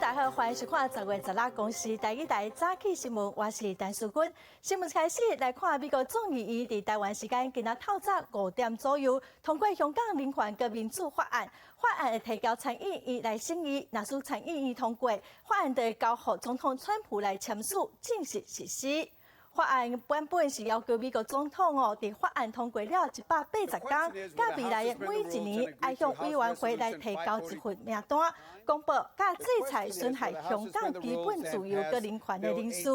大家好，欢迎收看10月16公司第一台早起新闻，我是陈淑君。新闻开始来看美国众议院伫台湾时间今仔透早5点左右通过香港人权跟民主法案，法案会提交参议院来审议，若是参议院通过，法案就会交予总统川普来签署，正式实施。法案原本是要求美国总统伫法案通过了180天，甲未来每一年爱向委员会来提交一份名单，公布甲制裁损害香港基本自由跟人权的人士。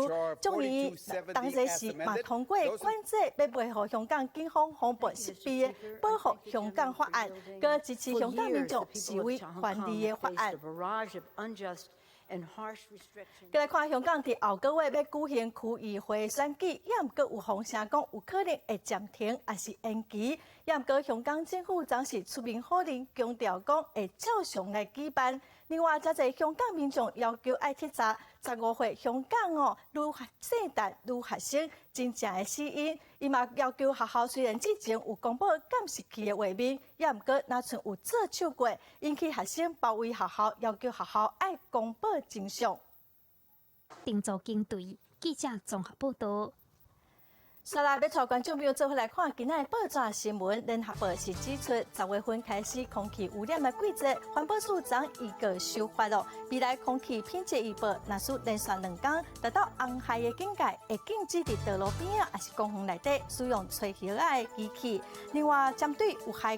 众议院当日是嘛通过管制要维护香港警方防暴设备的保护香港法案，佮支持香港民众示威反对的法案。再来看香港伫后个月要举行区议会选举，也毋过有风声讲有可能会暂停，还是延期。也毋过香港政府暂时出面否认，强调讲会照常来举办。另外，遮侪香港民众要求爱剔查15岁香港女姓旦女学生真正的死因，伊嘛要求学校虽然之前有公布监视器的画面，也毋过若像有做手过，引起学生包围学校，要求学校爱公布真相。定做警队记者综合报道。再来，要带观众朋友做伙来看今仔的报纸新闻。联合报是指出，10月份开始空气污染的季节，环保署将一个修法了。未来空气品质预报，若是连续2天达到红海的境界，会禁止伫道路边啊，还是公园内底使用吹叶仔的机器。另外，针对有害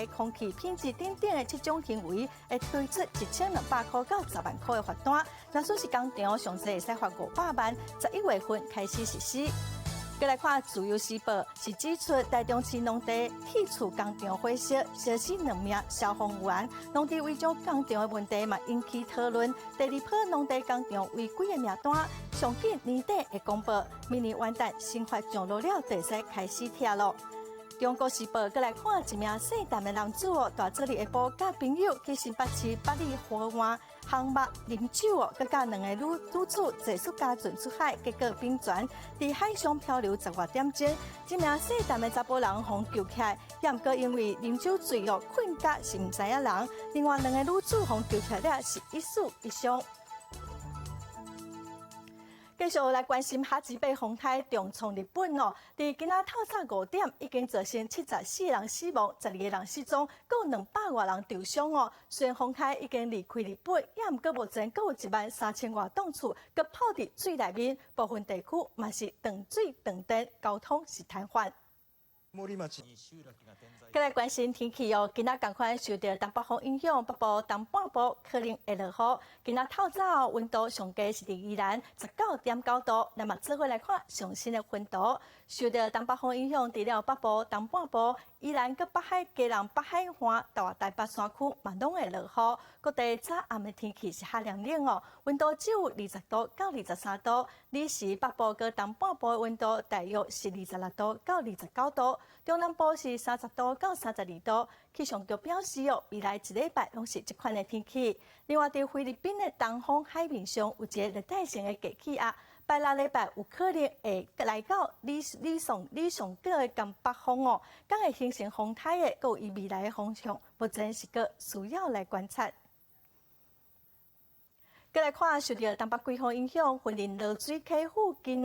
空气品质等等的这种行为，会推出1200块到10万块的罚单。若是工厂上济会使罚500万，11月份开始实施。再来看《自由时报》是指出，台中市农地铁厝工厂火烧，烧死2名消防员。农地违章工厂的问题嘛引起讨论。第2波农地工厂违规的名单，上紧年底会公布。明年元旦新法上路了，就会开始贴咯。《中国时报》再来看一名姓陈的男子大早日下晡甲朋友去新北市八里河湾航目啉酒佮甲2个女子借宿家船出海，结果冰船伫海上漂流10多点钟。这名姓陈的查甫人被救起来，也毋过因为啉酒醉困甲是毋知影人。另外2个女子被救起来了，是1死1伤。继续来关心哈吉贝风台重创日本伫今仔透早5点已经造成74人死亡，12个人失踪，共200多人受伤虽然风台已经离开日本，也毋过目前阁有13000多栋厝佮泡伫水内面，部分地区嘛是断水断电，交通是瘫痪。再来关心天气今仔同款受到东北风影响，北部东半部可能会落雨。今仔透早温度上低是伫宜兰19.9度，那么做伙来看上新的温度。受到东北风影响，除了北部东半部、宜兰佮北海、基隆、北海岸到台北山区嘛拢会落雨。各地早暗的天气是较凉冷温度只有20度到23度。日时北部佮东半部的温度大约是26度到29度。中南部是30度到32度，气象局表示未来1礼拜拢是这款的天气。另外，在菲律宾的东方海面上有一个热带性的低气压，拜6礼拜有可能会来到理上高的东北风敢会形成风台的，佮伊未来的方向，目前是个需要来观察。再来看，受到东北季风影响，云林落水溪附近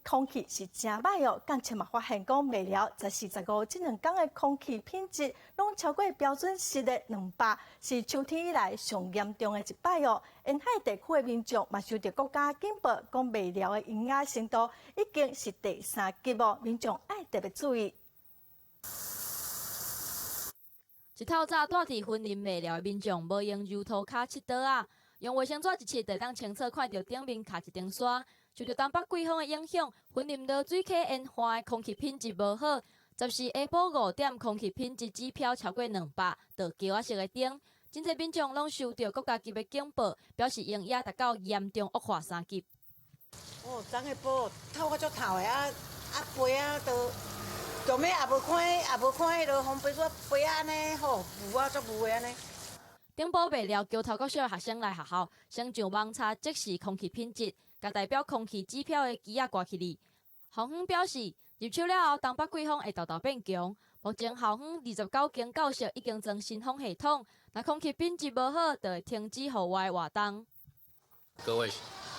空气是真歹港前嘛发现讲未了14、15这2天的空气品质拢超过标准值的200，是秋天以来上严重的一摆沿海地区的民众嘛受到国家警报，讲未了的盐压程度已经是第3级民众爱特别注意。一透早住伫云林未了的民众，无用油涂骹拭倒用卫生纸一拭就当清楚看到顶面卡一层沙。受到东北季风的影响，云林落水溪沿岸的空气品质无好。10时下晡5点，空气品质指标超过200，到桥仔色的顶。真侪民众拢收到国家级的警报，表示盐压达到严重恶化3级。昨下晡透足透的飞就尾也无看迄落风飞说飞安尼吼，雾足雾的安尼。顶报未了，桥头国小学生来学校，先上网查即时空气品质，甲代表空气指标的机仔挂起哩。洪远表示，入秋了后，东北季风会豆豆变强，目前校方29间教室已经装新风系统，若空气品质无好，就会停止户外活动。各位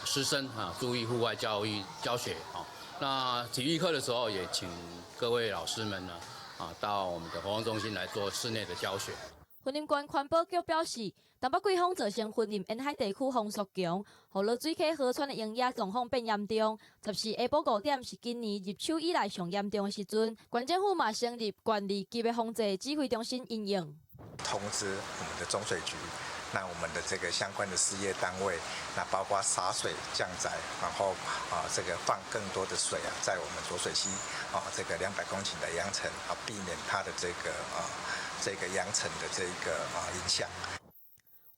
师生注意户外教学那体育课的时候，也请各位老师们到我们的活动中心来做室内的教学。云林县环保局表示，东北季风造成云林沿海地区风速强，河落水溪河川的营业状况变严重。14下晡5点是今年入秋以来上严重的时阵，县政府嘛成立县2级的防治指挥中心应用。通知我们的中水局，那我们的这个相关的事业单位，那包括洒水降载，然后这个放更多的水在我们浊水溪这个200公顷的扬尘避免它的这个扬尘的这个影响。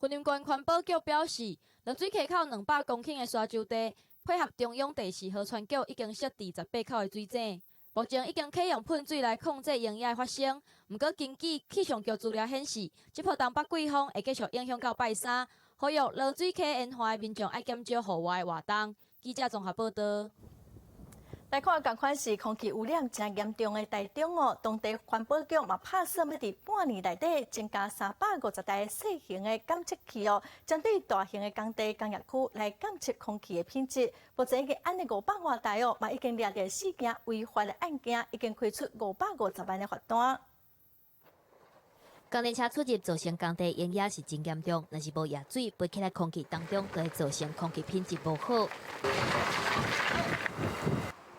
云林县环保局表示，冷水溪口200公顷的沙洲地，配合中央第4河川局已经设置18口的水井，目前已经启用喷水来控制营业发生。不过，根据气象局资料显示，这波东北季风会继续影响到拜三，呼吁冷水溪沿海的民众爱减少户外活动。记者综合报道。来看，同款是空气污染真严重的台中当地环保局嘛拍算要伫半年内底增加350台小型的监测器针对大型的工地工业区来监测空气的品质。目前已经按500多台嘛已经抓到4件违法的案件，已经开出550万的罚单。工地车出入造成工地营业是真严重，若是无野水飞起来空气当中，就会造成空气品质无好。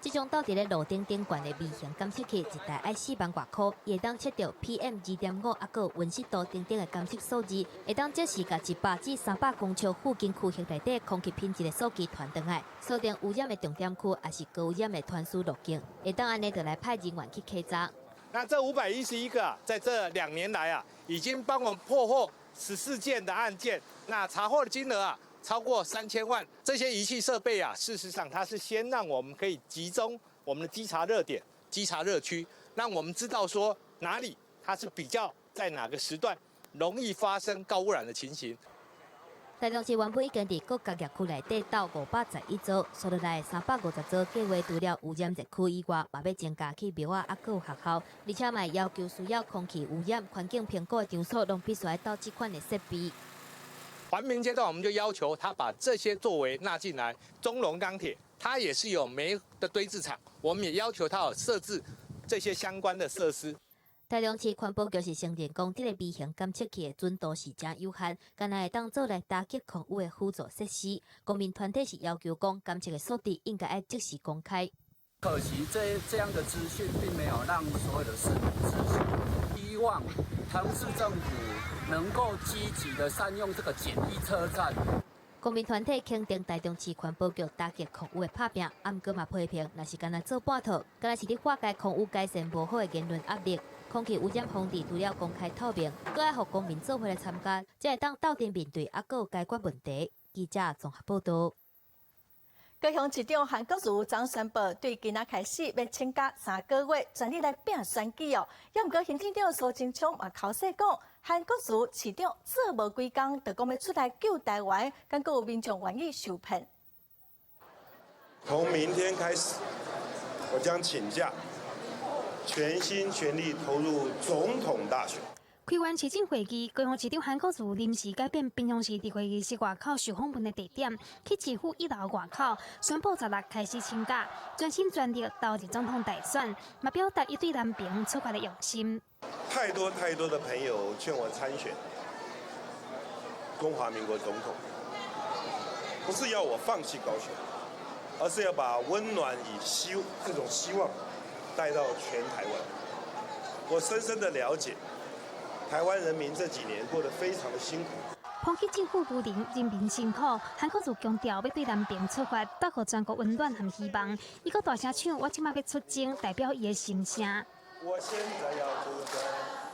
这种倒伫咧路顶顶悬的微型监测器，一台要4万外块，会当测到 PM2.5啊，个温湿度等等的监测数字，会当即时甲100至300公尺附近区域内底空气品质的数据传转来，锁定污染的重点区，也是高污染的传输路径，会当安尼就来派人员去稽查。那这511个，在这2年来已经帮我们破获14件的案件，那查获的金额超过3000万。这些仪器设备事实上它是先让我们可以集中我们的稽查热点、稽查热区，让我们知道说哪里它是比较在哪个时段容易发生高污染的情形。台中市原本已经伫各工业区内底到511组，所落来350组计划除了污染热区以外，嘛要增加去庙啊，还有学校，而且嘛要求需要空气污染环境评估的场所，拢必须要到这款的设备。环评阶段，我们就要求他把这些作为纳进来。中龙钢铁，它也是有煤的堆置厂，我们也要求它有设置这些相关的设施。台中市环保局是承认讲，这个微型监测器的准度是真有限，敢若会当做来打击空污的辅助设施。公民团体是要求讲，监测的数字应该要即时公开。可惜这样的资讯并没有让所有的市民知悉。希望台中市政府能够积极的善用这个简易车站。公民团体肯定台中市环保局打击空污的拍拼，毋过嘛批评，若是干那做半套，干那是伫化解空污改善无好的言论压力。空气污染防治除了公开透明，搁要互公民做伙来参加，才会当斗阵面对，搁有解决问题。记者综合报道。高雄市长韩国瑜昨宣布，对今仔开始要请假3个月，全力来拼选举也毋过行政长苏贞昌嘛口说讲，韩国瑜市长做无几工，就讲要出来救台湾，敢有民众愿意受骗。从明天开始，我将请假，全心全力投入总统大选。开完市政会议，高雄市长韩国瑜临时改变平常时伫会议室外口受访问的地点，去市府1楼外口宣布16开始请假，专心全力投入总统大选，嘛表达伊对南平出发的用心。太多的朋友劝我参选中华民国总统，不是要我放弃高雄，而是要把温暖这种希望带到全台湾。我深深的了解。台湾人民这几年过得非常的辛苦。抨击政府无能，人民辛苦。韩国瑜强调要对南平出发，带给全国温暖和希望。伊个大声唱，我即马要出征，代表伊的心声。我现在要出征，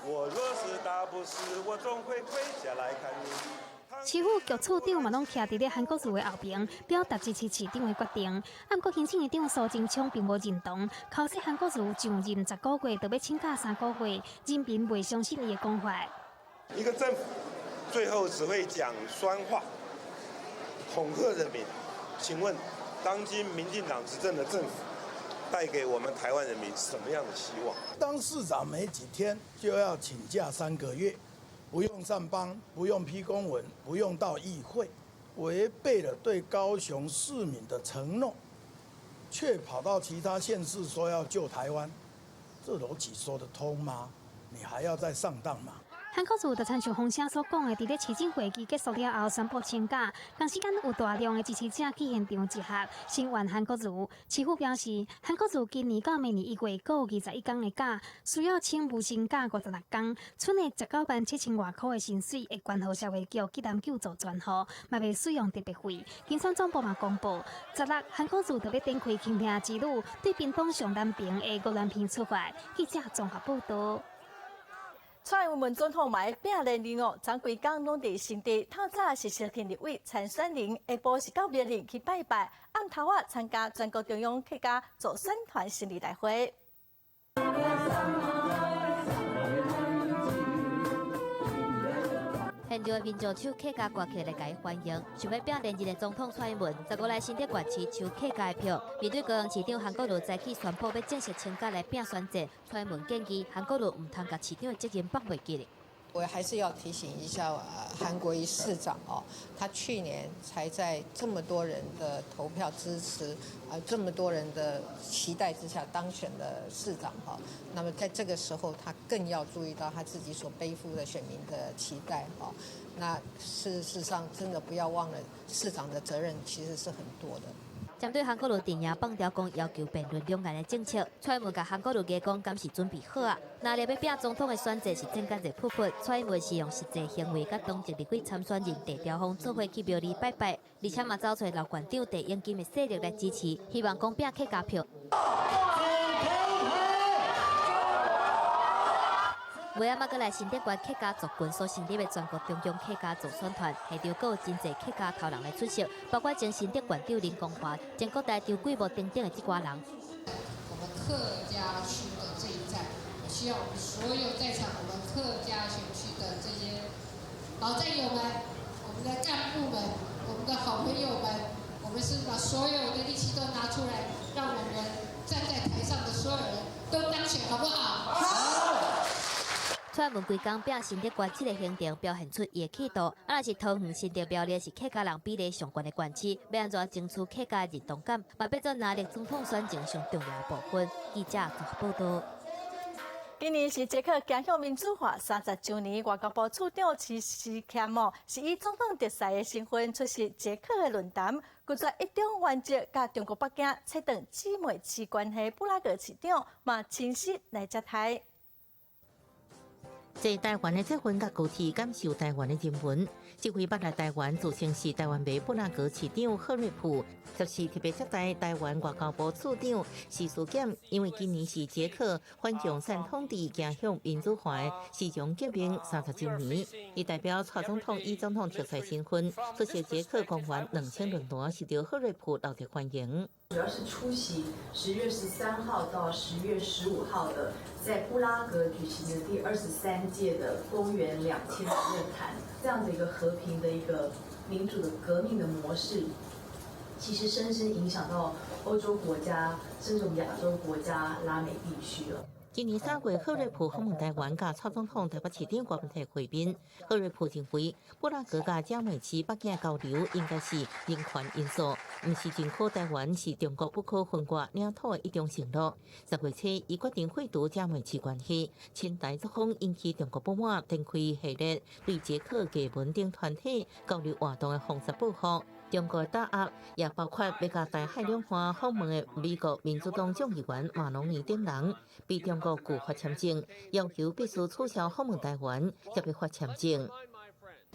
我若是打不死，我总会跪下来看你。市府局处长嘛拢徛伫咧韩国瑜的后边，表达支持市长的决定。按国行政院长苏贞昌并无认同，口说韩国瑜上任10个月，就要请假3个月，人民未相信伊的讲法。一个政府最后只会讲酸话，恐吓人民。请问，当今民进党执政的政府带给我们台湾人民什么样的希望？当市长没几天就要请假3个月，不用上班，不用批公文，不用到议会，违背了对高雄市民的承诺，却跑到其他县市说要救台湾，这逻辑说得通吗？你还要再上当吗？韩国瑜就亲像风声所讲的，伫咧市政会议结束了后宣布请假，同时间有大量的支持者去现场集合，声援韩国瑜。市府表示，韩国瑜今年到明年1月各有21天的假，需要请无薪假56天，剩的19万7000外块的薪水会关乎社会局急难救助专户，嘛袂使用特别费。经选总部嘛公布，16韩国瑜特别展开倾听之旅，对屏东上南平的高兰坪出发。记者综合报道。蔡英文总统买拼连任哦，张规工拢伫新地，透早是小田立委参选人，下晡是到庙里去拜拜，暗头仔参加全国中央客家助选团成立大会。现场的民众唱客家歌曲来加以欢迎。想要拼连任的总统蔡英文，15来新店县市抽客家的票。面对高雄市长韩国瑜早起宣布要正式请假来拼选战，蔡英文建议韩国瑜唔通把市长的责任放袂记哩。我还是要提醒一下韩国瑜市长哦，他去年才在这么多人的投票支持，这么多人的期待之下当选了市长哈。那么在这个时候，他更要注意到他自己所背负的选民的期待哈。那事实上，真的不要忘了，市长的责任其实是很多的。针对韩国瑜电影放条公要求辩论两岸的政策，蔡英文甲韩国瑜加讲，敢是准备好啊？那要拼总统的选择是增加一扑扑，蔡英文是用实际行为甲当值立委参选人戴朝峰做伙去庙里拜拜，而且嘛找出老馆长戴英金的势力来支持，希望讲拼客家票。尾仔搁来新店县客家族群所成立的全国中央客家助选团，下场阁有真侪客家头人来出席，包括前新店县长林光华，前国台张贵模等等的这挂人。我们客家区的这一站，我希望我们所有在场我们客家选区的这些老战友们、我们的干部们、我们的好朋友们，我们是把所有的力气都拿出来，让我们站在台上的所有人都当选，好不好？好。蔡英文规工拼新店县这个行程表现出伊的气度，若是桃园新店庙里是客家人比例上悬的县市，要安怎争取客家认同感，嘛变做拿力总统选情上重要的部分。记者综合报道。今年是捷克走向民主化30周年，外交部处长齐士谦是以总统特使的身份出席捷克的论坛，拒绝一中原则，甲中国北京切断姊妹市关系。布拉格市长嘛亲自来接台。在台湾的结婚甲具体感受台湾的人文，这回捌来台湾自称是台湾妹布拉格市长贺瑞普，则是特别接待台湾外交部处长徐书俭，因为今年是捷克反共产统治走向民主化的市场革命30周年，伊代表蔡总统以总统特使身份出席捷克公园2000论坛，受到贺瑞普热烈欢迎。主要是出席10月13号到10月15号的在布拉格举行的第23届的公元2000论坛，这样的一个和平的一个民主的革命的模式，其实深深影响到欧洲国家，甚至我们亚洲国家拉美地区了。今年3月，贺瑞普访问台湾，甲蔡总统台北市长郭文泰会面。贺瑞普认为，布拉格甲姐妹市北京交流应该是人权因素，毋是认可台湾是中国不可分割领土的一种承诺。10月初，伊决定废除姐妹市关系，亲台作风引起中国不满，展开系列对捷克嘅文定团体交流活动的封杀报复。中国打压也包括要甲台海两岸访问的美国民主党众议员马龙尼等人，被中国拒发签证，要求必须取消访问台湾，才被发签证。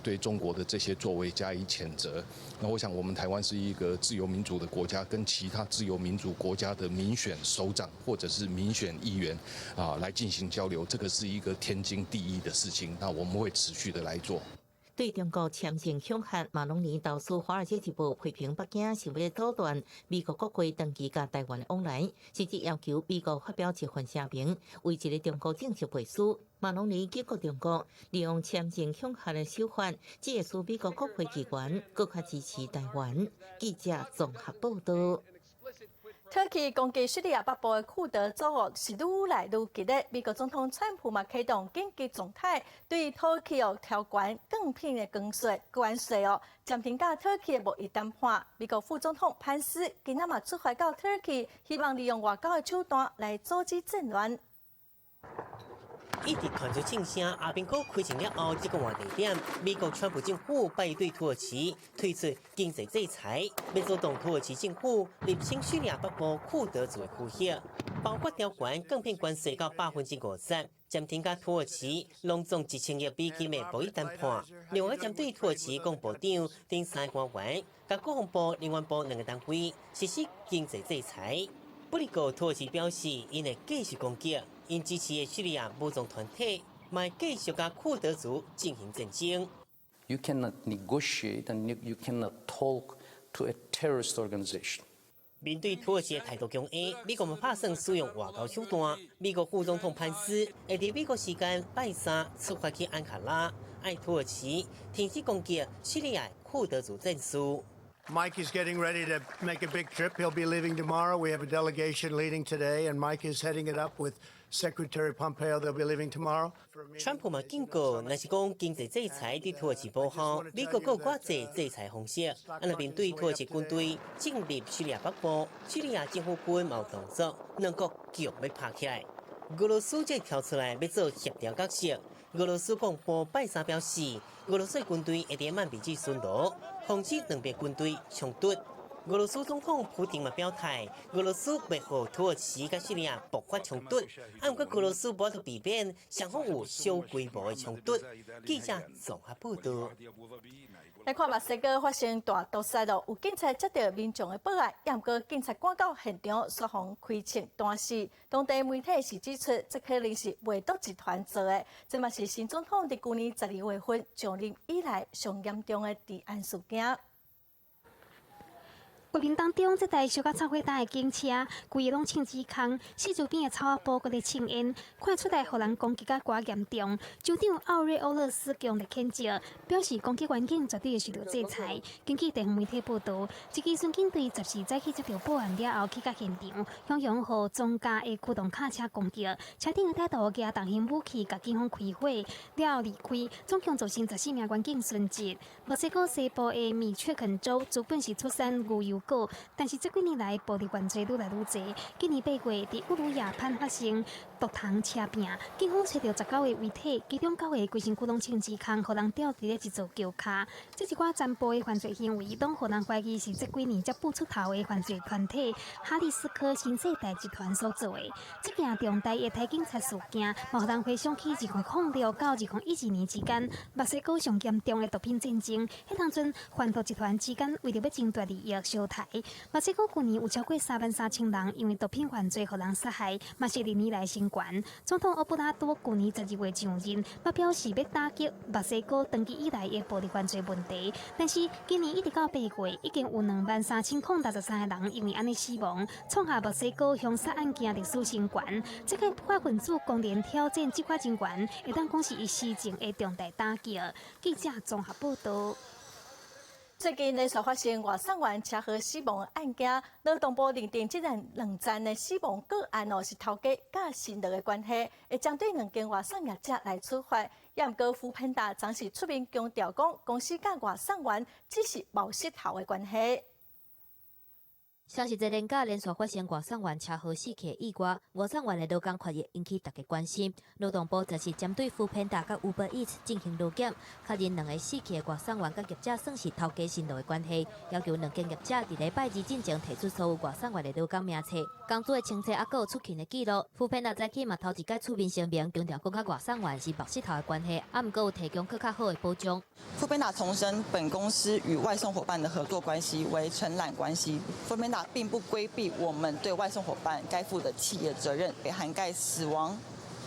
对中国的这些作为加以谴责。那我想，我们台湾是一个自由民主的国家，跟其他自由民主国家的民选首长或者是民选议员来进行交流，这个是一个天经地义的事情。那我们会持续的来做。对中国签证恐吓，马龙尼导致《华尔街日报》批评北京是为了阻断美国国会长期甲台湾的往来，甚至要求美国发表一份声明，为一个中国政治背书。马龙尼警告中国，利用签证恐吓的手法，只会使美国国会机关更加支持台湾。记者综合报道。Turkey 攻击叙利亚北部的库德组织是愈来愈激烈，美国总统川普嘛启动紧急状态，对 Turkey 调关更片的关税暂停甲 Turkey 的贸易谈判。美国副总统潘斯今仔嘛出发到 Turkey， 希望利用外交的手段来阻止战乱。一直传出庆声，阿兵哥开战了后，这个换地点，美国川普政府拜对土耳其推出经济制裁，要阻挡土耳其政府入侵叙利亚北部库德族的区域，包括调关更片关税到50%，暂停甲土耳其隆重1000亿美金的贸易谈判。另外，针对土耳其国部长等3个官员，甲国防部、领完部2个单位实施经济制裁。不过，土耳其表示，因会继续攻击。因支持的叙利亚武装团体，卖继续甲库德族进行战争。You cannot negotiate and you cannot talk to a terrorist organization. 面对土耳其的态度强硬，美国嘛打算使用外交手段。美国副总统潘斯会在美国时间拜三出发去安卡拉，爱土耳其停止攻击叙利亚库德族战士。Mike is getting ready to make a big trip. He'll be leaving tomorrow. We have a delegation leaving today, and Mike is heading it up with Secretary Pompeo. They'll be leaving tomorrow. 川普嘛警告，若是讲经济制裁对土耳其无效，美国有偌济制裁方式。那面对土耳其军队进入叙利亚北部，叙利亚政府军嘛有动作，两国脚要拍起来。俄罗斯则跳出来要做协调角色。俄罗斯广播拜三表示，俄罗斯军队会在曼比季巡逻，防止两边军队冲突。俄罗斯总统普京嘛表态，俄罗斯袂和土耳其甲叙利亚爆发冲突，不过俄罗斯无法避免双方有小规模的冲突。记者综合报道。来看墨西哥发生大屠杀有警察接到民众的报案，不过警察赶到现场，双方开枪弹死。当地媒体是指出，这可能是伪毒集团做的，这嘛是新总统伫去年12月份上任以来上严重的治安事件。国民当中，这台小甲草花灯的警车，规个拢穿紫空，四周边的草仔布搁咧青烟，看出来互人攻击甲寡严重。州长奥瑞欧勒斯强烈谴责，表示攻击环境绝对受到制裁。根据地方媒体报道，这支巡警队10时早起接到报案了后，去到现场，向拥护庄家的驱动卡车攻击，车顶的歹徒举重型武器，甲警方开火，了后离开，总共造成14名员警殉职。墨西哥西部的米却肯州，主本是出产牛油果，但是这几年来暴力犯罪愈来愈多。今年8月，伫乌鲁亚潘发生毒糖车拼，警方找到19个遗体，其中9个规身躯拢穿紫空，互人吊伫咧一座桥骹。这一寡残暴的犯罪行为，拢互人怀疑是这几年才步出头的犯罪团体哈里斯科新世代集团所做的。这件重大的台警察事件，互人回想起2006到2012年之间，墨西哥上严重的毒品战争。迄当阵，贩毒集团之间为着要争夺利益相杀。墨西哥去年有超过33000人因为毒品犯罪互人杀害，嘛是2年来升悬。总统奥布拉多去年12月上任，嘛表示要打击墨西哥长期以来的暴力犯罪问题，但是今年一直到8月，已经有23083个人因为安尼死亡，创下墨西哥凶杀案件历史新高。这个不法分子公然挑战执法人员，会当讲是伊施政的重大打击。记者综合报道。最近连续发生外送员车祸死亡的案件，劳动部认定这2站的死亡个案是头家甲新乐的关系，会针对2间外送业者来处罚。也毋过福喷达暂时出面强调讲，公司甲外送员只是冒失头的关系。双十节连假连续发生外送员车祸死去的意外，外送员的劳工权益引起大家关心。劳动部则是针对福喷达甲 Uber Eats 进行劳检，确认2个死去的外送员甲业者算是头家新劳的关系，要求2间业者伫礼拜2进前提出所有外送员的劳工名册、工作的清册，还有出勤的记录。福喷达早起嘛头一届出面声明，强调讲甲外送员是冒失头的关系，毋过有提供更较好的保障。福喷达重申，本公司与外送伙伴的合作关系为承揽关系。福喷达并不规避我们对外送伙伴该负的企业责任，也涵盖死亡、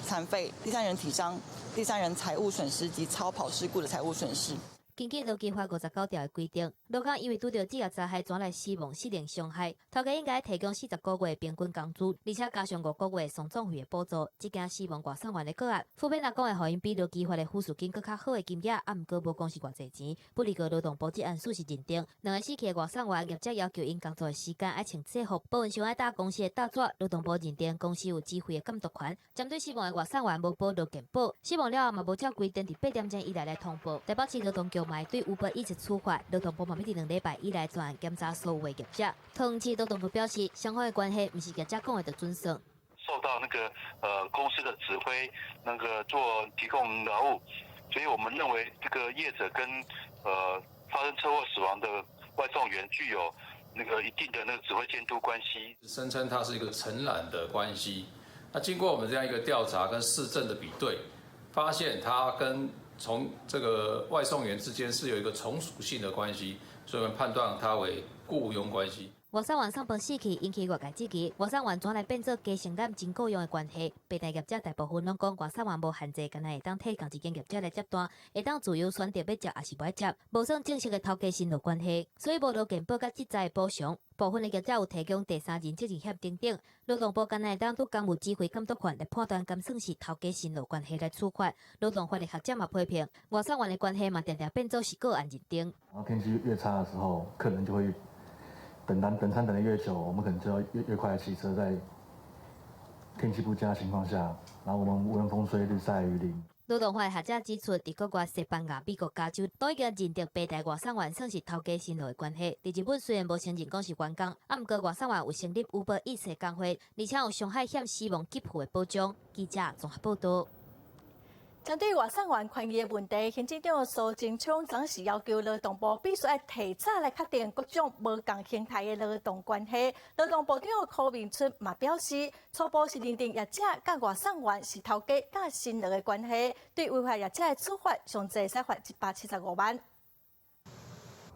残废、第三人体伤、第三人财务损失及超跑事故的财务损失。根据劳基法59条的规定，劳工因为拄到职业灾害转来死亡、失能伤害，头家应该提供40个月平均工资，而且加上5个月丧葬费的补助。这件死亡外送员的个案，副编来讲会互因比劳基法的附属金更较好的金额，毋过无讲是偌济钱。不离个劳动部这案事实认定，两个死去的外送员业者要求因工作的时间爱穿制服，部分想爱打公司的大纸。劳动部认定公司有指挥的监督权，针对死亡的外送员无保劳健保，死亡了后嘛无照规定伫8点钟以内来通报。台北市劳动局嘛对500一直处罚，劳动部嘛要伫2礼拜以内专案检查所有的业者。同期劳动部表示，双方的关系毋是业者讲的就准绳。受到那个公司的指挥，那个提供劳务，所以我们认为这个业者跟发生车祸死亡的外送员具有那个一定的那个指挥监督关系，声称它是一个承揽的关系。那经过我们这样一个调查跟事证的比对，发现它跟从这个外送员之间是有一个从属性的关系，所以我们判断它为雇佣关系。外送员送饭死去，引起外界质疑。外送员转来变做加承担真雇佣的关系。北大业者大部分拢讲，外送员无限制，敢若会当替同一间业者来接单，会当自由选择要接还是不要接，无算正式的头家薪劳关系。所以无劳健保甲职灾的补偿，部分的业者有提供第三人责任险等等。劳动部敢若会当拄公务指挥监督权来判断，敢算是头家薪劳关系来处罚。劳动法的学者嘛批评，外送员的关系嘛常常变做是个案认定。天气越差的时候，客人就会等餐等得越久，我们可能就要越快的骑车，在天气不佳的情况下，然后我们无论风吹日晒雨淋。劳动法的学者指出，伫国外西班牙、美国加州都已经认定北大外送员算是头家薪劳的关系。伫日本虽然无承认讲是员工，毋过外送员有成立500一次工会，而且有伤害险死亡给付的保障。记者综合报道。针对外送员权益的问题，行政长苏贞昌昨是要求劳动部必须要提早来确定各种无共形态的劳动关系。劳动部长柯明春嘛表示，初步是认定业者甲外送员是头家甲薪劳的关系，对违法业者的处罚上最使罚175万。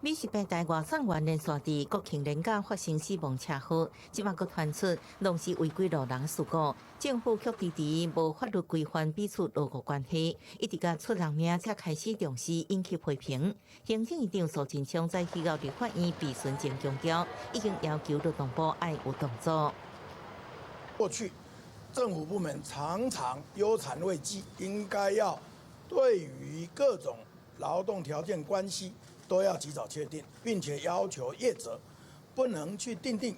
美食平台外送员连续伫国庆连假发生死亡车祸，即马佫传出拢是违规路人事故。政府却迟迟无法律规范彼此劳务关系，一直甲出人命才开始重视，引起批评。行政院长苏贞昌在预告立法院备询前强调，已经要求劳动部爱有动作。过去政府部门常常忧谄畏讥，应该要对于各种劳动条件关系都要及早确定，并且要求业者不能去订定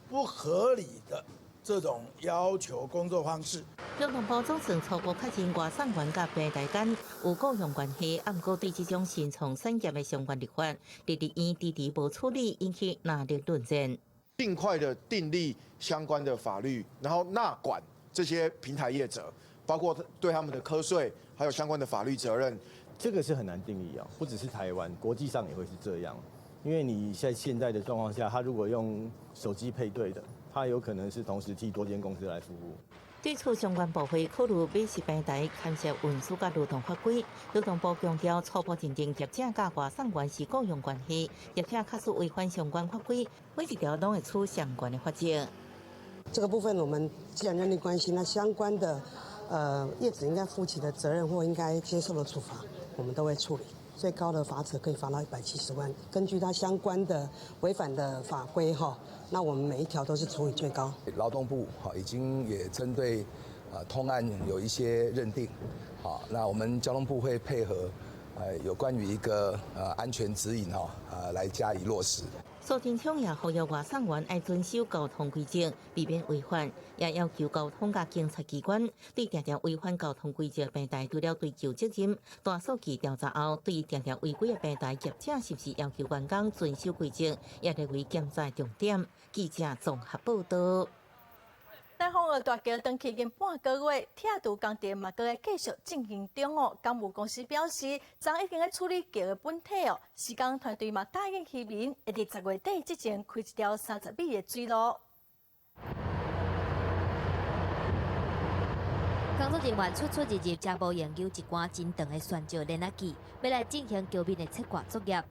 不合理的这种要求工作方式。劳动部总算初步确认外送员甲平台间有雇佣关系，不过对这种新创产业的相关立法，立院迟迟无处理，引起热烈论战。尽快的订立相关的法律，然后纳管这些平台业者，包括对他们的课税，还有相关的法律责任。这个是很难定义啊，不只是台湾，国际上也会是这样。因为你在现在的状况下，他如果用手机配对的，他有可能是同时替多间公司来服务。对此，相关部会考虑美食平台牵涉运输甲劳动法规。劳动部强调，初步认定业者甲外送员是雇佣关系，业者确实违反相关法规，每一条拢会处相关的法则。这个部分，我们既然认定关系，那相关的业者应该负起的责任或应该接受的处罚，我们都会处理。最高的罚则可以罚到170万，根据它相关的违反的法规那我们每一条都是处理最高。劳动部已经也针对通案有一些认定，那我们交通部会配合有关于一个安全指引来加以落实。苏贞昌也呼吁外送员要遵守交通规则，避免违反，也要求交通甲警察机关对常常违反交通规则平台除了追究责任，大数据调查后，对常常违规的平台业者是不是要求员工遵守规则，也列为检查重点。记者综合报道。南方的大桥长期近半个月，铁路工程嘛，搁在继续进行中哦。港务公司表示，昨已经在处理桥的本体哦。施工团队嘛答应市民，会伫10月底之前开一条30米的水路。工作人员出入入，加无研究一关真长的旋石连接机，要来进行桥面的测挂作业。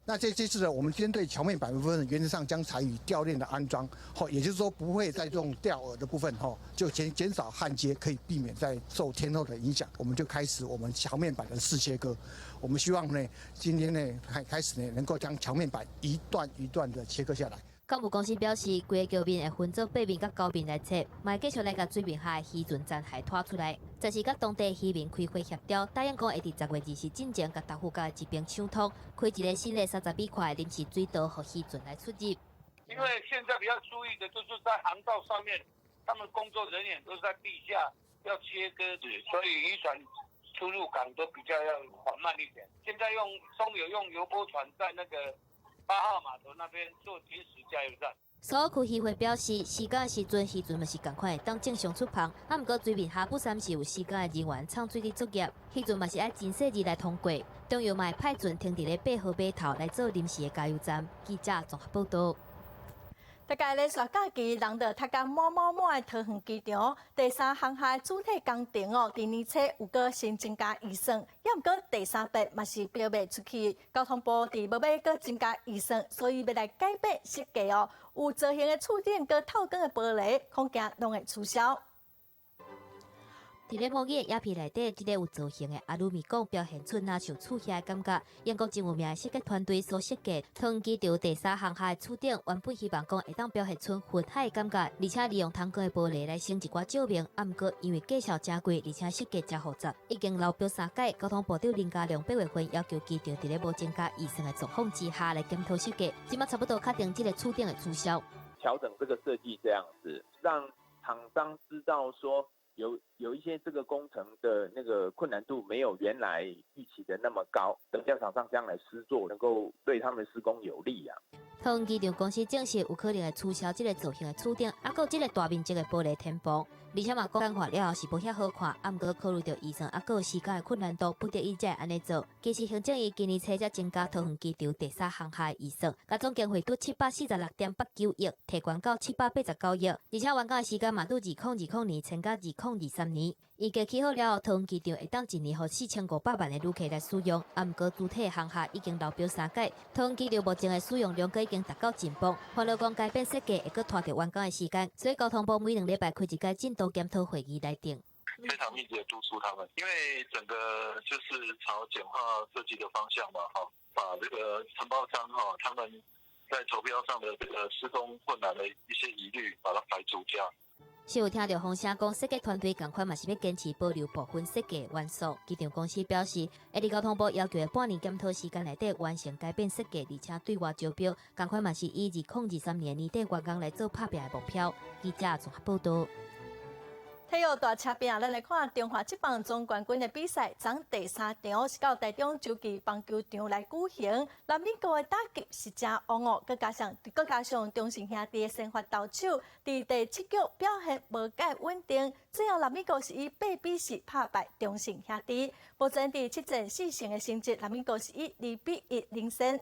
那这次呢，我们针对桥面板部分，原则上将采取吊链的安装，也就是说不会再用吊耳的部分，就减少焊接，可以避免再受天候的影响。我们就开始我们桥面板的试切割。我们希望呢，今天呢开始呢，能够将桥面板一段一段的切割下来。港务公司表示，规个桥面会分做8面甲9面来测，嘛继续来甲水面下的渔船残骸拖出来。这是甲当地渔民开会协调，答应讲会伫10月20日之前，甲大湖甲这边抢通，开一个新的30米宽的临时水道，互渔船来出入。因为现在比较注意的就是在航道上面，他们工作人员都在地下要切割，所以渔船出入港都比较要缓慢一点。现在中油用油波船在那个8号码头那边做临时加油站。所有区渔会表示，施工的时阵，渔船嘛是同款会当正常出航，啊，毋过水面下不三是有施工的人员唱水的作业，渔船嘛是爱真细日来通过。中油嘛会派船停伫咧8号码头来做临时的加油站。记者综合报道。大家咧暑假期人着读甲满的桃园机场第3航海主体工程第2册有个新增加预算，也毋过第3笔嘛是标袂出去。交通部伫无要个增加预算，所以要来改变设计有造型的厝顶个透光的玻璃，恐惊拢会取消。伫咧某页鸦片内底，即个有造型的阿鲁米钢表现出若像厝遐的感觉。英国真有名的设计团队所设计，桃园机场第3航海的厝顶，原本希望讲会当表现出云海的感觉，而且利用透光的玻璃来升一寡照明。啊，毋过因为介绍真贵，而且设计真复杂，已经流标3改。交通部长林佳龙8月份要求机场伫咧无增加预算的状况之下来检讨设计，即马差不多确定即个厝顶的取消。调整这个设计这样子，让厂商知道说。有一些这个工程的那个困难度没有原来预期的那么高，等叫厂商将来施作能够对他们施工有利啊。桃园机场公司证实有可能会取消这个造型的厝顶，还有这个大面积的玻璃天棚，而且嘛讲话了后是无遐好看，啊，毋过考虑到预算还有时间的困难度，不得已才会安尼做。其实行政院今年初才增加桃园机场第3航海的预算，甲总经费拄746.89亿，提悬到789亿，而且完工的时间嘛拄2020年增加2023年。预计起好了后，桃园机场会当一年予4500万的旅客来使用。啊，毋过主体航厦已经流标3改，桃园机场目前的使用量已经达到前峰。欢乐讲改变设计会搁拖着完工的时间，所以交通部每2礼拜开一届进度检讨会议来定。非常密集的督促他们，因为整个就是朝简化设计的方向嘛，把这个承包商他们在投标上的这个施工困难的一些疑虑，把它排除掉。是有听到风声讲，设计团队同款嘛是要坚持保留部分设计元素。机场公司表示，会伫交通部要求的半年检讨时间内底完成改变设计，而且对外招标，同款嘛是以2023年年底完工来做拍拼的目标。记者综合报道。体育大车边咱来看中华职棒总冠军的比赛，昨第3场是到台中洲际棒球场来举行。南美国的打击是真旺哦，再加上中信兄弟的先发投手，伫第7局表现无介稳定，最后南美国是以8比4拍败中信兄弟，目前第7战4胜的成绩，南美国是以2比1领先。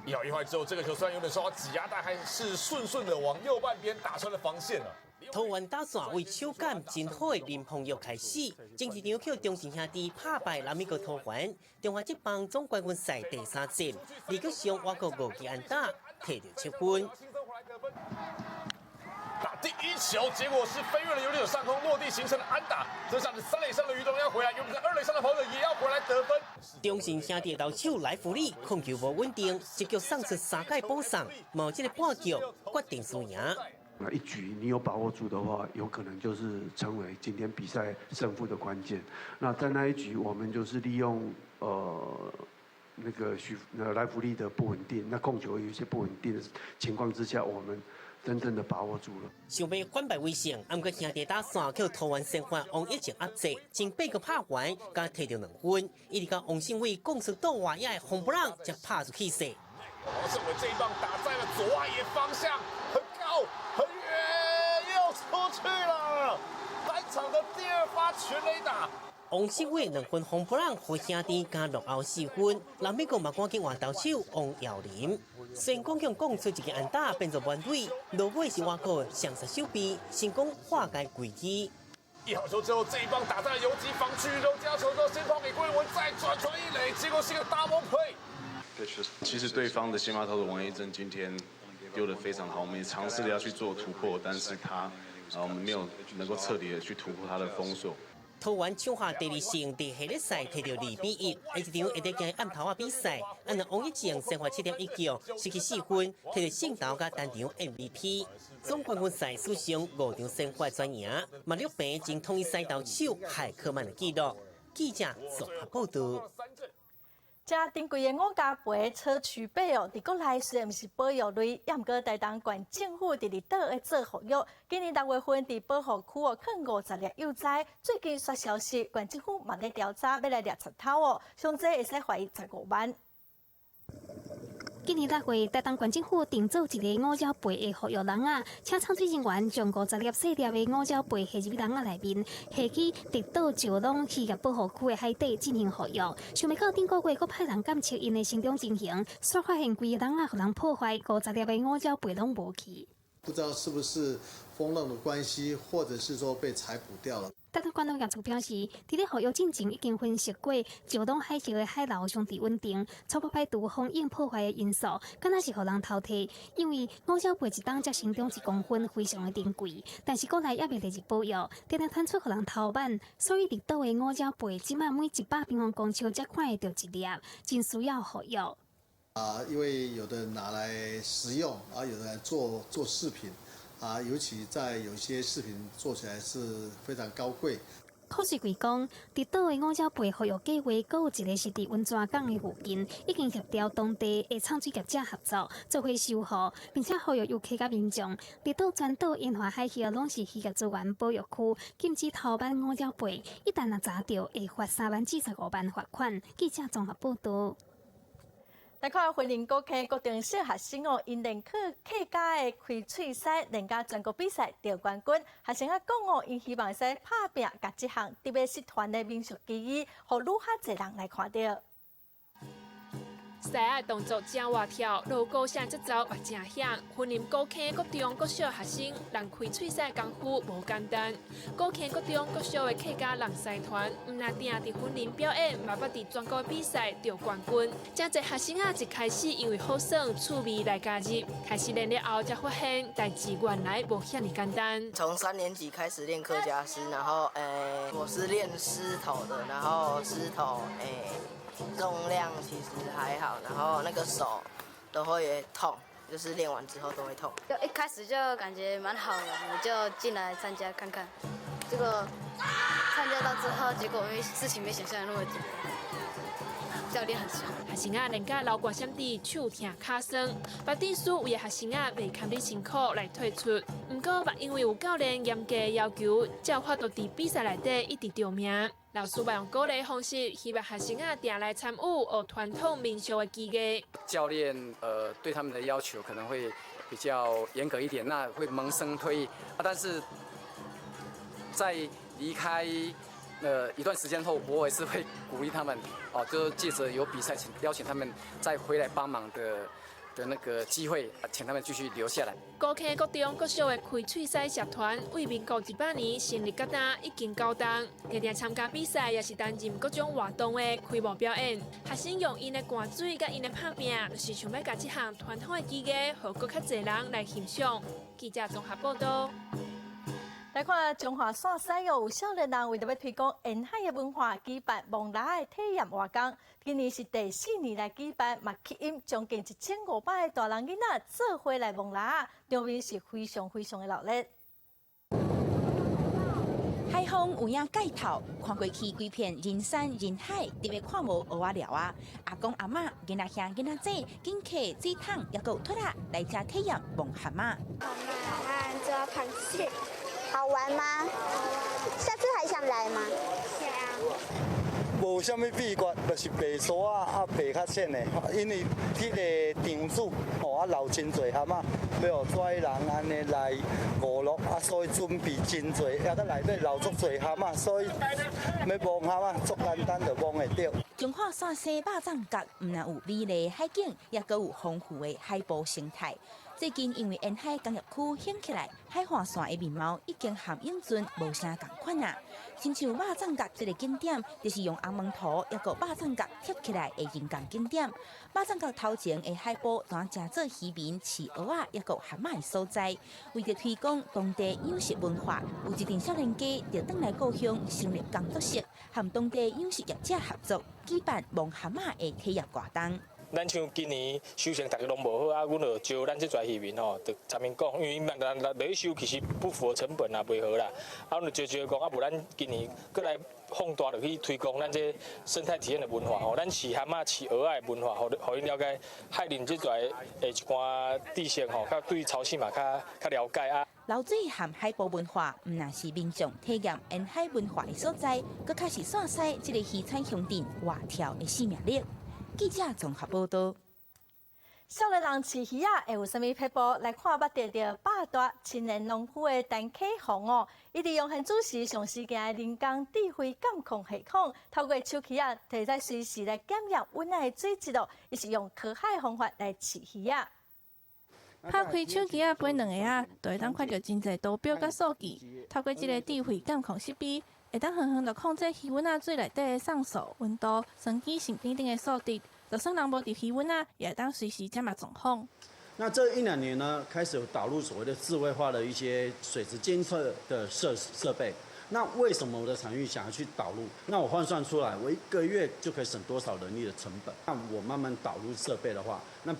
1好1坏之后，这个球虽然有点受到挤压，但还是顺的往右半边打穿了防线了。桃园打线为手感真好的林鹏佑开始，正是场球中信兄弟拍败南美国桃园，中华职棒总冠军赛第3战，2局上挖过5支安打，摕到7分。打第1球，结果是飞越了游击手上空落地形成了安打。这下子3垒上的于东要回来，原本在2垒上的跑者也要回来得分。中信兄弟投手来福利控球无稳定，一局送出3盖补上，冇这个半局决定输赢。那一局你有把握住的话，有可能就是成为今天比赛胜负的关键。那在那一局，我们就是利用那个来福利的不稳定，那控球有一些不稳定的情况之下，我们真正的把握住了。想要反败为胜，不过兄弟打线靠桃园先发王一晴压制，前8局拍完，才摕到2分，一直到王信伟攻出到外野的红不让，才拍出气势。王胜伟这一棒打在了左外野方向，很高很远，又出去了。本场的第2发全垒打。王信伟2分红不让，和兄弟加落后4分。南美国嘛赶紧换投手王耀林，虽然讲讲出一个安打变作满队，落尾是挖过上杀手臂，成功化解危机。1好球之后，这一棒打在了游击防区，柔家球之后先抛给桂文，再转传1垒，结果是一个 double play。其实对方的先发投手王一正今天丢得非常好，我们也尝试了要去做突破，但是我们没有能够彻底的去突破他的封锁。桃园中华第二胜第系列赛摕到2-1，下一场会得今暗头比赛，按王一正生活7.1球，失去4分，摕到胜投甲单场 MVP。总冠军赛史上5场先发专赢，马六平经统一赛到手海克曼的纪录。记者综合报道。正珍贵的五家杯车区北哦，伫国内虽然毋是保育类，也毋过台东县政府伫岛的做保育。今年6月份伫保护区哦，放50粒幼崽。最近刷消息，县政府嘛咧调查，要来掠贼头哦，上济会使怀疑15万。今年6月，台东县政府订做一个五角贝的保育笼仔，请参水人员将50粒细粒的五角贝下入笼仔内面，下去直到石龙渔业保护区的海底进行保育。想袂到顶个月，佫派人监测因的行动情形，却发现规个笼仔互人破坏，50粒的五角贝拢无去。不知道是不是风浪的关系，或者是说被采捕掉了。台东管理业处表示，伫咧保育进程已经分析过，石龙海峡的海流相对稳定，初步排除风影破坏的因素，敢若是互人偷摕。因为五角贝一当才成长1公分，非常的珍贵，但是国内也未立即保育，常常传出互人偷挽，所以伫岛的五角贝，即卖每100平方公尺才看会到一粒，真需要保育。因为有的拿来食用，有的来做饰品。尤其在有些饰品做起来是非常高贵。考试归讲，伫岛的五角贝保育计划，阁有一个是伫温泉港的附近，已经协调当地的唱水业者合作，做伙修复，并且呼吁游客甲民众，伫岛全岛沿海海峡拢是渔业资源保育区，禁止偷挽五角贝，一旦若查到，会罚3万至15万罚款。记者综合报道。来看云林高科高中小学生哦，因联考客家的开喙赛联加全国比赛得冠军。学生啊讲哦，因希望使拍拼，甲这项特别社团的民俗技艺，互愈较侪人来看到。赛啊动作真活跳，路高声节奏也真响。云林高科高中国小学生人开喙赛功夫无简单。高科高中国小的客家人赛团，毋但定伫云林表演，嘛捌伫全国比赛得冠军。真侪学生啊一开始因为好耍趣味来加入，开始练了后才发现代志原来无遐尼简单。从3年级开始练客家诗，然后我是练狮头的，然后狮头重量其实还好，然后那个手都会痛，就是练完之后都会痛。就一开始就感觉蛮好的，我就进来参加看看。结果参加到之后，结果事情没想象的那么简单，教练很强。学生啊，连甲流汗闪滴，手痛脚酸，把点数为学生啊未堪你辛苦来退出。不过，也因为有教练严格的要求，才有法度伫比赛内底一直得名。老师要用鼓励的方式，希望学生啊定来参与学传统民俗的技艺。教练对他们的要求可能会比较严格一点，那会萌生退役但是在离开一段时间后，我也是会鼓励他们就借着有比赛邀请他们再回来帮忙的那个机会，请他们继续留下来。高科高中国小的开喙赛社团为民国100年成立到今已经9档，常常参加比赛，也是担任各种活动的开幕表演。学生用因的汗水甲因的拍拼，就是想要把这项传统的技艺，互更较侪人来欣赏。记者综合报道。来看中华线西哦，有少年人为着要推广沿海的文化，举办蒙拉的体验活动。今年是第4年来举办，嘛吸引将近1500个大人囡仔做伙来蒙拉，场面是非常的热烈。海风有影盖头，看过去规片人山人海，特别看无蚵仔寮啊！阿公阿嬷、囡仔兄、囡仔姐，紧摕水桶，也有拖拉来遮体验蒙蛤蟆。抓螃蟹。好玩吗？下次还想来吗？想。无啥物秘诀，就是白沙白较浅的，因为迄个场主留真侪蛤蟆，要互跩人安尼来娱乐所以准备真侪，也在内底留足侪蛤蟆，所以要摸蛤蟆足简单就摸会到。中华线西肉粽角，毋但有美丽海景，也阁有丰富的海波生态。最近因为沿海工业区兴起来，海岸线的面貌已经和永春无啥共款啊。亲像肉粽角这个景点，就是用红毛土抑个肉粽角贴起来的人工景点。肉粽角头前的海报全正做渔民饲蚵仔抑个蛤蟆的所在。为着推广当地养殖文化，有一群少年家就转来故乡成立工作室，和当地养殖业者合作，举办摸蛤蟆的体验活动。咱像今年收成大家拢无好啊，阮就招咱这侪渔民吼，就参面讲，因为咱落去收其实不符合成本啊，袂好啦。啊，阮就招讲啊，无咱今年搁来放大落去推广咱这生态体验的文化吼，咱饲蛤蟆、饲蚵仔的文化，互因了解海林这侪一寡地形吼，较对潮汐嘛较了解啊。流水和海捕文化，毋但是民众体验沿海文化的所在，佮开始线西这个渔产乡镇活跳的生命力。记者综合报道。少年人饲鱼啊，会有啥物撇步来看捌得到百大青年农夫的陈启宏哦？伊利用现主时上时间的人工智慧监控系统，透过手机啊，可以在随时来检验温奶的水质哦。伊是用科学方法来饲鱼啊。拍开手机啊，飞两个啊，就会当看到真侪图表甲数据。透过这个智慧监控设备，会当远远地控制鱼温啊水内底的上诉、温度、酸碱性等等的数值。就算人无伫鱼温啊，也会当随时检查状况。那这1-2年呢，开始有导入所谓的智慧化的一些水质监测的设备。那为什么我的场域想要去导入？那我换算出来，我1个月就可以省多少人力的成本？那我慢慢导入设备的话，那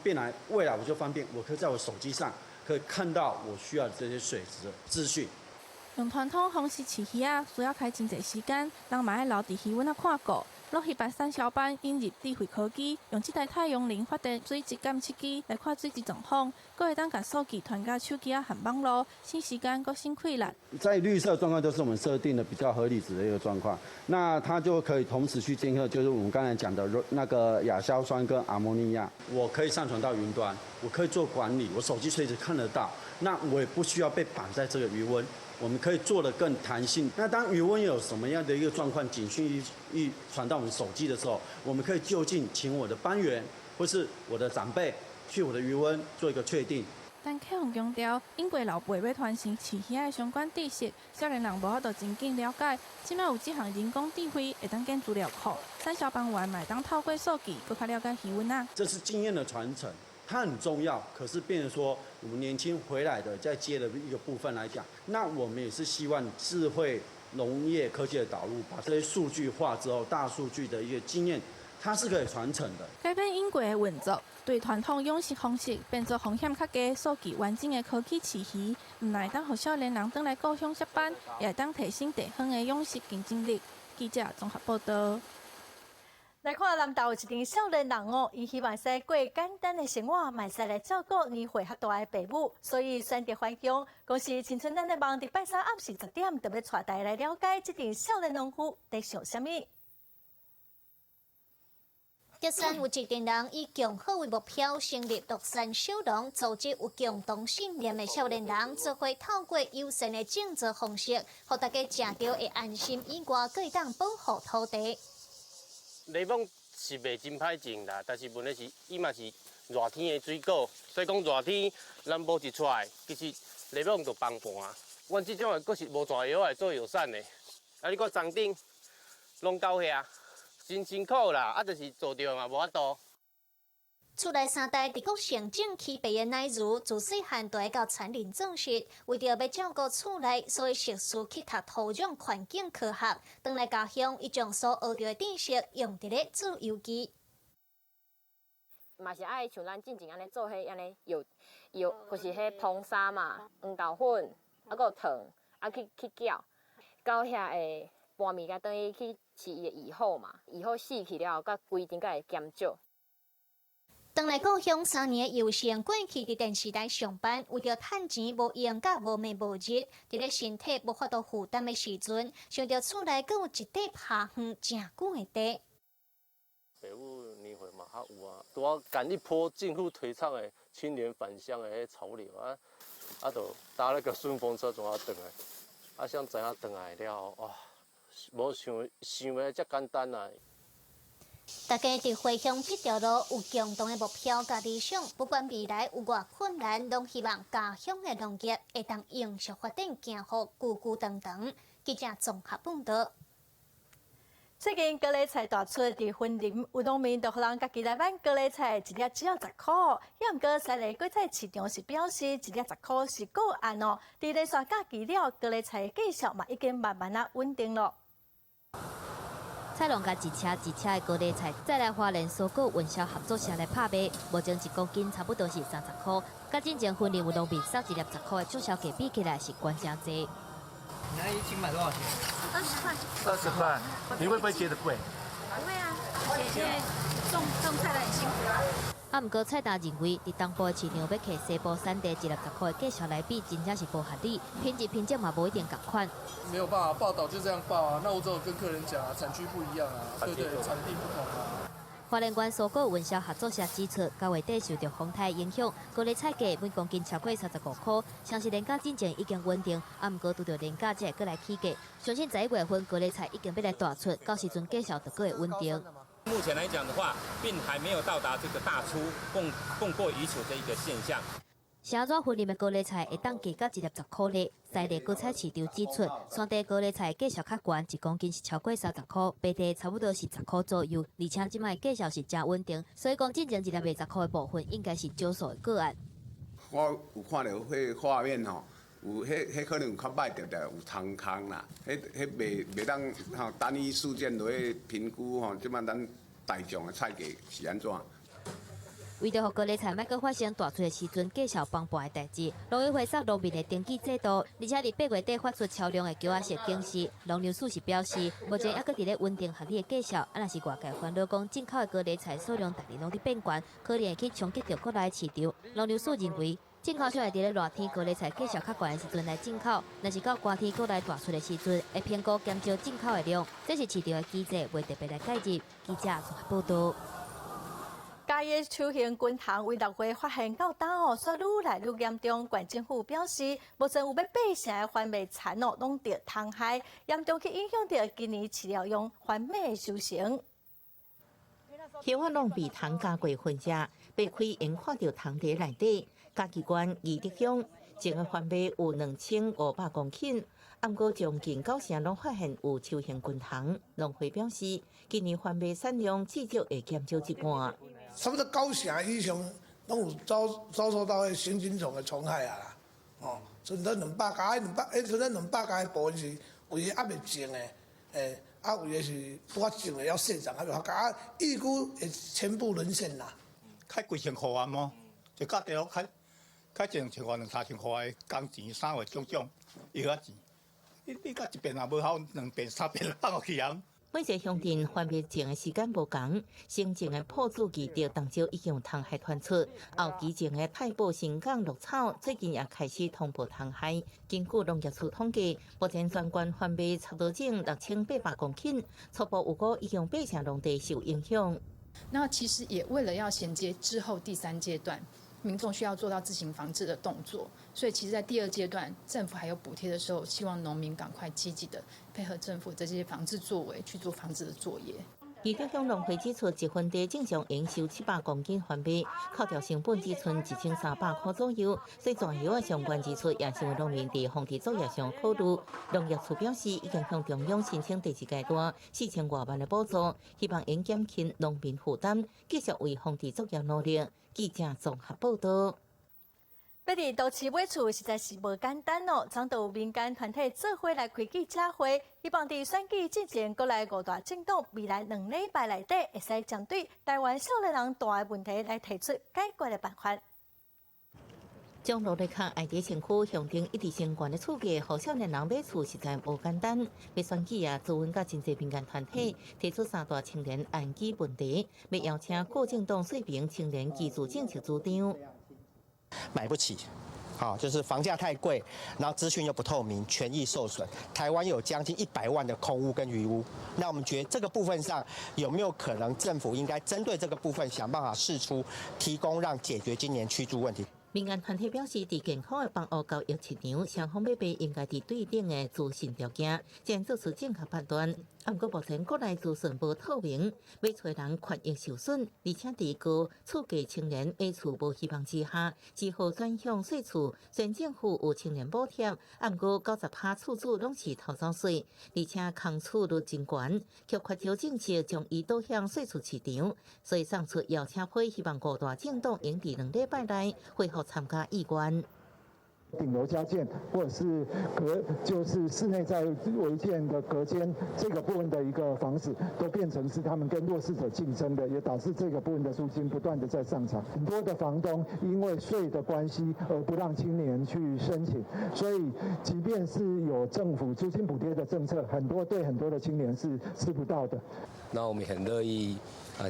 未来我就方便，我可以在我手机上可以看到我需要的这些水质的资讯。用传统方式饲鱼啊，需要开真侪时间，人嘛爱留伫鱼温啊看顾。落去把3小班引入智慧科技，用这台太阳能发电水质监测机来看水质状况，佫会当把数据传到手机啊和网络，省时间佫省困难。在绿色状况都是我们设定的比较合理值的一个状况，那它就可以同时去监测，就是我们刚才讲的那个亚硝酸跟阿莫尼亚，我可以上传到云端，我可以做管理，我手机随时看得到，那我也不需要被绑在这个余温。我们可以做得更弹性。那当余温有什么样的一个状况，警讯一传到我们手机的时候，我们可以就近请我的班员或是我的长辈去我的余温做一个确定。但启宏强调，因为老辈要传承饲鱼的相关知识，少年人无法度真紧了解。即摆有这项人工智慧会当建资料库，3小班员嘛会当透过数据更加了解鱼温啊。这是经验的传承。它很重要，可是变成说我们年轻回来的在接的一个部分来讲，那我们也是希望智慧农业科技的导入，把这些数据化之后，大数据的一个经验，它是可以传承的。改变英国的运作，对传统养殖方式变做风险较低、数据完整的科技饲鱼，唔但会当让少年人转来故乡接班，也会当提升地方的养殖竞争力。记者综合报道。来看南投有一群少年人哦，伊希望使过简单的生活，嘛使来照顾年岁较大的父母，所以选择返乡。公司青春咱的网伫拜三暗时10点，特别带大家来了解这群少年农夫在想啥物。德山有一群人以共好为目标，成立乐山小农，组织有共同信念的少年人，做伙透过友善的种植方式，让大家食到会安心以外，可以当保护土地。柠檬是袂真歹种啦，但是问题是伊嘛是热天的水果，所以讲热天咱播一出来，其实柠檬就崩盘。阮即种的佫是无带药来做药膳的，啊你看长顶拢到遐，真辛苦啦，啊就是做着嘛无法度。厝内3代伫国城种起白的奶乳，自细汉就爱到产林种植，为着要照顾厝内，所以熟识去读土壤环境科学。回来家乡，伊将所学到的知识用伫咧做有机。嘛是爱像咱进前安尼做迄安尼有，就是迄硼砂嘛，黄豆粉，啊个糖，啊去搅，到遐会半暝甲等于去饲伊的蚁后嘛，蚁后死去了后，甲规定甲会减少。回来故乡3年的幼生过去伫电视台上班，为着趁钱无闲甲无眠无日，伫咧身体无法度负担的时阵，想到厝内阁有一块爬远真久的地。父母年岁嘛较有啊，拄啊赶一波政府推倡的青年返乡的迄潮流啊，就搭那个顺风车总要转来，啊想知影转来了哇，无想的遮简单啊。大家伫回乡这条路有共同的目标甲理想，不管未来有偌困难，拢希望家乡的农业会当永续发展，行好久久长长。记者综合报道。最近高丽菜大出，伫婚林有农民就互人家己来买高丽菜，一粒只要10块。也毋过，西丽果菜市场是表示一粒10块是个案哦。伫咧线价期了，高丽菜的价数嘛已经慢慢啊稳定了。菜农甲一车一车的高丽菜，再来花莲蔬果运销合作社来拍卖，目前1公斤差不多是30块，甲之前婚林有农民送一粒10块的促销价比起来是悬真济。那一斤买多少钱20块。20块，你会不会觉得贵？不会啊，而且现在种菜的很辛苦。啊，毋过蔡达认为，伫东部的市场要摕西部产地一粒10块的价数来比，真正是无合理，品质嘛无一定共款。没有办法报道就这样报啊，那我只有跟客人讲啊，产区不一样啊，对，产地不同啊。花莲县蔬果运销合作社指出，9月底受到风台影响，高丽菜价每公斤超过35块，像是年价之前已经稳定，啊，毋过拄到年价才会过来起价。相信11月份高丽菜已经要来大出，到时阵价数就会稳定。目前来讲的话，并还没有到达这个大出供过于求的一个现象。是安怎婚林的高丽菜会当价到一粒10块呢？西丽果菜市场指出，山地高丽菜价数较悬，1公斤是超过30块，北地差不多是10块左右，而且即卖价数是真稳定，所以讲进前一粒卖10块的部分应该是少数的个案。我有看到迄画面吼，有迄可能有较歹着有空空啦，迄袂当吼单一事件落去评估吼，即摆咱大众的菜价是安怎？为着互高丽菜莫阁发生大出的时阵价数崩盘的代志，农委会设农民的登记制度，而且伫8月底发出超量的求阿式警示。农粮署是表示，目前还阁伫咧稳定合理的价数，若是外界烦恼讲进口的高丽菜数量逐年拢伫变悬，可能会去冲击到国内市场。农粮署认为，进口商会伫咧热天高丽菜价数较悬的时阵来进口，若是到寒天国内大出的时阵，会评估减少进口的量，这是市场的机制，未特别来介入。记者综合报道。嘉义秋行军塘为6月发现到单哦，却愈来愈严重。县政府表示，目前有要8成的番麦田哦，拢着虫害，严重去影响到今年饲料用番麦的收成。希望拢被虫加过混食，被开因看到虫在内底。嘉义县义德乡种的番麦有2500公顷。毋过，将近9成拢发现有秋行菌虫。农会表示，今年番麦产量至少会减少一半。差不多9成以上拢有遭受到新菌虫的虫害啊啦。哦，剩咱200家剩咱200家的部分是有诶还未种的，啊有诶是拄啊种诶要细长，还未发芽，啊预估会全部沦陷啦。开几千块啊么？就价低咯，开1千块、2、3千块的工钱、3月种药啊钱。你甲一遍也无好，2遍、3遍放落去啊。每个乡镇番麦种的时间无同，先种的破树期着当朝已经有虫害传出，后期种的太保、新港、绿草最近也开始通报虫害。根据农业处统计，目前全县番麦差不多种6800公顷，初步预估已经8成农地受影响。那其实也为了要衔接之后第3阶段。民众需要做到自行防治的动作，所以其实，在第2阶段政府还有补贴的时候，希望农民赶快积极的配合政府这些防治作为去做防治的作业。义德乡农会指出，一分地正常营收700公斤番麦，扣掉成本只剩1300块左右，所以全油的相关支出也是为农民伫防治作业上考虑。农业处表示，已经向中央申请第1阶段4000多万的补助，希望应减轻农民负担，继续为防治作业努力。记者综合报道。要伫都市买厝实在是无简单哦，常都有民间团体做伙来开记者会，希望伫选举之前，国内5大政党未来2礼拜内底，会使针对台湾少年人大的问题来提出解决的办法。将努力卡爱迪城区乡镇一直相关的处境，互少年人买厝实在无简单。要选举啊，资源甲真济民间团体提出3大青年安居问题，要邀请各政党水平青年居住政策主张。买不起。好，就是房价太贵，然后资讯又不透明，权益受损。台湾有将近100万的空屋跟余屋，那我们觉得这个部分上有没有可能政府应该针对这个部分想办法释出，提供让解决今年居住问题。民间团体表示，伫健康的放学到育市场，双方要应该伫对等的自信条件，才做出正确判断。不过目前国内资讯无透明，要找人权益受损，而且伫高厝价青年买厝无希望之下，只好转向税厝。虽然政府有青年补贴，不过90%厝主拢是偷走税，而且空厝率真悬，却缺少政策将伊导向税厝市场，所以送出邀请会，希望5大政党应伫2礼拜内恢复参加意愿。顶楼加建，或者是就是室内在违建的隔间这个部分的一个房子，都变成是他们跟弱势者竞争的，也导致这个部分的租金不断的在上涨。很多的房东因为税的关系而不让青年去申请，所以即便是有政府租金补贴的政策，对很多的青年是吃不到的。那我们很乐意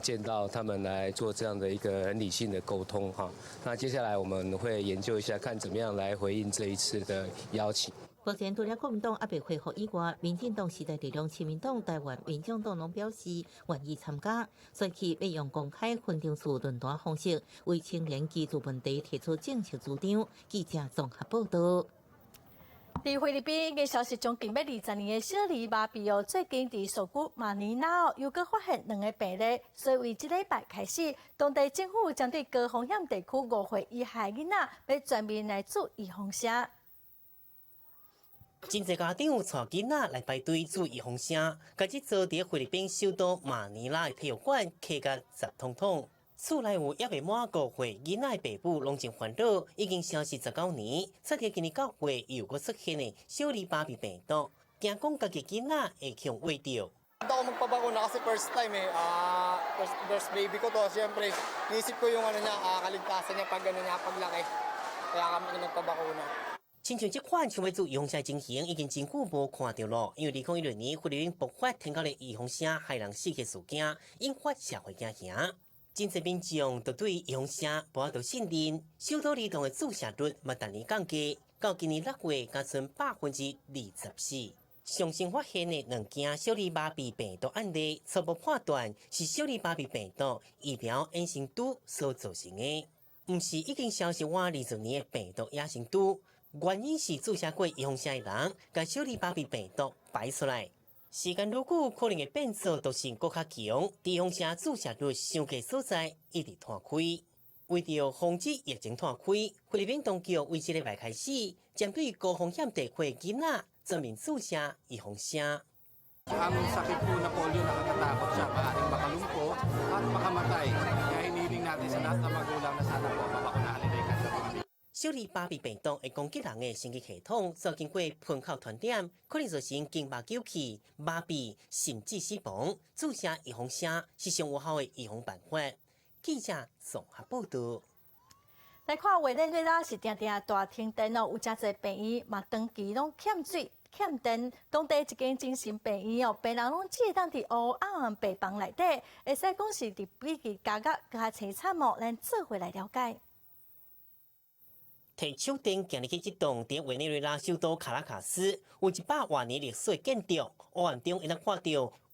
见到他们来做这样的一个很理性的沟通哈。那接下来我们会研究一下，看怎么样来回应这一次的邀请。目前除了国民党还未恢复以外，民进党时代力量、亲民党、台湾民众党拢表示愿意参加，所以要用公开分场次论坛方式，为青年居住问题提出正式主张。记者综合报道。伫菲律宾嘅消息，将近要20年的小儿麻痹最近伫首都马尼拉又搁发现2个病例，所以为这礼拜开始，当地政府将对高风险地区5岁以下囡仔要全面来做预防针。真侪家长带囡仔来排队做预防针，家己做伫菲律宾首都马尼拉的体育馆客甲10通通。厝内有还未满5岁囡仔的爸母拢真烦恼，已经消失19年，才伫今年9月又搁出现的小儿麻痹病毒，惊讲家己囡仔会去喂着。Ako magpabakuna kasi first time first baby ko to, siyempre naisip ko yung kaligtasan niya pag paglaki, kaya kami nagpabakuna. 亲像这款想要做预防针情形，已经真久无看到了，因为2016年菲律宾爆发天高的预防针害人死去事件，引发社会惊吓。真侪民众都对预防针无法度信任，首都儿童的注射率嘛逐年降低，到今年6月才剩24%。上新发现的2件小儿麻痹病毒案例，初步判断是小儿麻痹病毒疫苗衍生毒所造成的，毋是已经消失完20年的病毒野生毒。原因是注射过预防针的人，将小儿麻痹病毒排出来。时间愈久，可能会变作毒性更较强。预防针注射率上低所在一直摊开。为着防止疫情摊开，菲律宾当局为这礼拜开始，针对高风险地区的囡仔全面注射预防针。Ang sakit po na polio nakakatakot siya, maaaring makalumpo at makamatay. Kaya hinihiling natin sa lahat ng magulang na sana po mabakunahan nila yung kanila mga baby. 小儿麻痹病毒会攻击人的神经系统，所经过喷口传染，可能造成静脉休气、麻痹甚至死亡。注射预防针是上有效的预防办法。记者综合报道。来看委内瑞拉是定定大停电哦，有真侪病院嘛长期拢欠水。欠电，当地一间精神病院哦，病人拢只会当伫黑暗病房内底，会使讲是伫比其加甲更加凄惨哦。咱做回来了解。提手电行入去这栋伫委内瑞拉首都卡拉卡斯，有100多年历史的建筑，黑暗中会当看到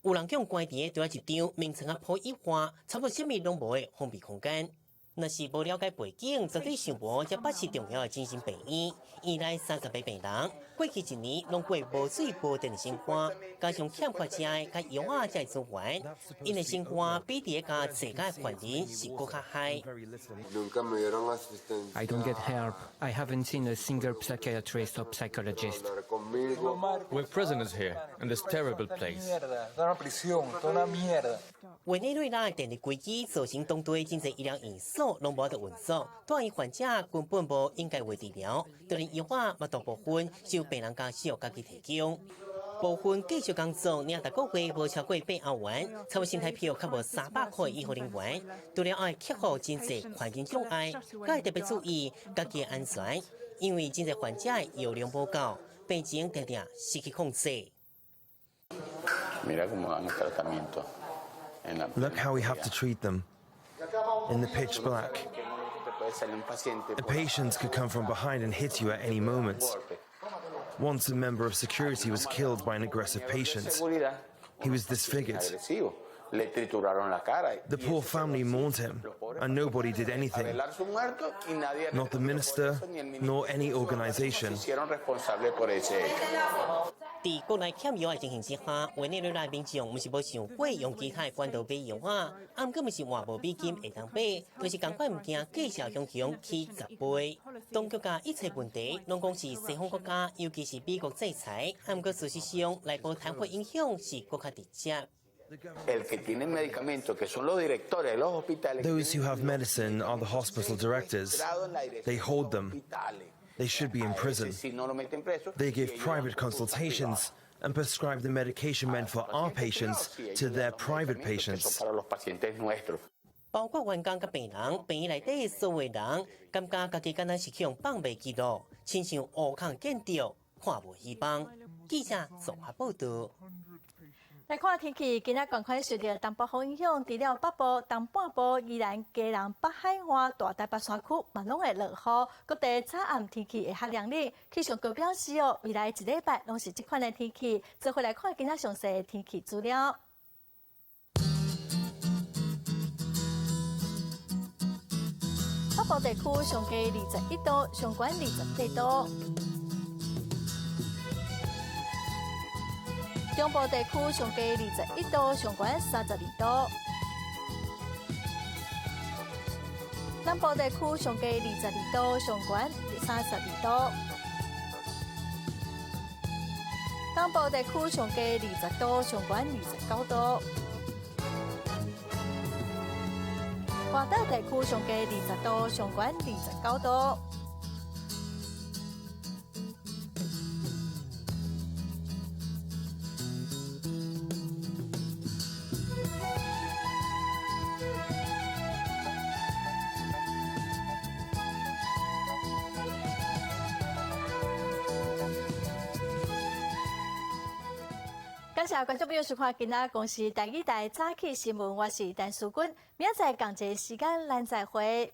有人用关伫对一张名称啊破一化，差不多什么拢无的封闭空间。若是无了解背景，绝对想无这8是重要的精神病院，院内30个病人，过去1年拢过无水无电的生活，加上欠缺食的甲药啊这资源，因的生活比伫个自家的患人是更较歹。I don't get help. I haven't seen a single psychiatrist or psychologist. We're prisoners here in this terrible place. 委内瑞拉的电力危机造成当地真侪医疗院所拢无法度运作，大医患者根本无应该为治疗，就连药啊嘛大部分是由病人家属家己提供。部分继续工作，领逐个月无超过8元，差不多新台票较无300块医护人员，除了爱克服真侪环境障碍，佮特别注意家己的安全，因为真侪患者的药量无够，病情常常失去控制。Look how we have to treat them. In the pitch black. The patients could come from behind and hit you at any moment. Once a member of security was killed by an aggressive patient. He was disfigured. The poor family mourned him, and nobody did anything. Not the minister, nor any organization. 在国内欠药的情形之下，委内瑞拉民众毋是无想过用其他管道买药啊，啊，毋过毋是换无美金会当买，就是赶快毋惊继续向起10倍。当局甲一切问题，拢讲是西方国家，尤其是美国制裁，啊，毋过事实上内部摊货影响是更加直接。 Those who have medicine are the hospital directors. They hold them. They should be in prison. They give private consultations and prescribe the medication meant for our patients to their private patients. 包括员工甲病人，病院内底所有人，感觉家己敢若是向放袂记录，亲像乌空见到，看无希望。记者综合报道。 来看天气，今仔赶快受到东北风影响，除了北部、东半部依然加人北海岸、大台北山区嘛拢会落雨，各地早暗天气会较凉丽。气象局表示哦，未来一礼拜拢是这款的天气。做回来看今仔详细的天气资料。北部地区上低21度，上悬28度。 中部地区上低21度，上悬32度；南部地区上低22度，上悬32度；东部地区上低20度，上悬29度；华岛地区上低20度，上悬29度。 感谢观众朋友收看今仔公司第2台早起新闻，我是陈淑君，明仔载同一时间咱再会。